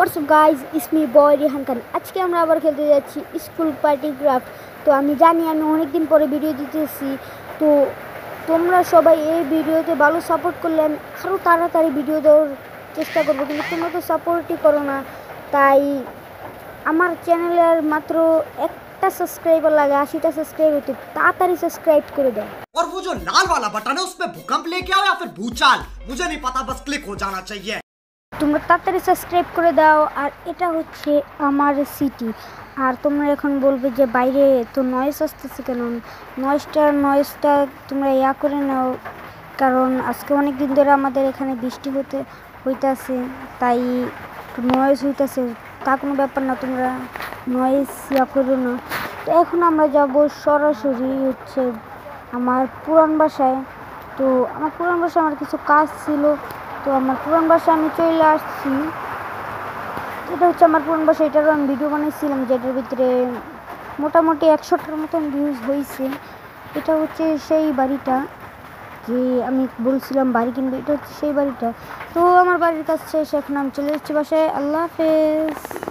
WhatsApp guys, it's me boy Rihan Khan. আজকে আমরা আবার খেলতে যাচ্ছি স্কুল পার্টি ক্রাফট। তো আমি জানি আমি অনেক দিন পরে ভিডিও দিতেছি, তো তোমরা সবাই এই ভিডিওতে ভালো সাপোর্ট করলে আমি আরও তাড়াতাড়ি ভিডিও দেওয়ার চেষ্টা করবো, কিন্তু তোমরা তো সাপোর্টই করো না। তাই আমার চ্যানেলের মাত্র একটা সাবস্ক্রাইবার লাগে 80টা সাবস্ক্রাইব হতে, তাড়াতাড়ি সাবস্ক্রাইব করে দাও। और वो जो लाल वाला बटन है उसपे भूकंप लेके आओ या फिर भूचाल, मुझे नहीं पता, बस क्लिक हो जाना चाहिए। তোমরা তাড়াতাড়ি সাবস্ক্রাইব করে দাও। আর এটা হচ্ছে আমার সিটি। আর তোমরা এখন বলবে যে বাইরে তো নয়েজ আসতেছে কেন? নয়েজটা তোমরা করে নাও, কারণ আজকে অনেক দিন ধরে আমাদের এখানে বৃষ্টি হইতাছে, তাই নয়েজ হইতাছে। তা কোনো ব্যাপার না, তোমরা নয়েজ করো না। তো এখন আমরা যাব সরাসরি হচ্ছে আমার পুরান বাসায়। তো আমার পুরান বাসায় আমার কিছু কাজ ছিল, তো আমার পুরান বাসায় আমি চলে আসছি। এটা হচ্ছে আমার পুরান বাসা, এটারও আমি ভিডিও বানিয়েছিলাম, যেটার ভিতরে মোটামুটি 100টার মতন ভিউজ হয়েছে। এটা হচ্ছে সেই বাড়িটা যে আমি বলছিলাম বাড়ি কিনবো, এটা হচ্ছে সেই বাড়িটা। তো আমার বাড়ির কাজ শেষ, এখন আমি চলে যাচ্ছি বাসায়। আল্লাহ হাফেজ।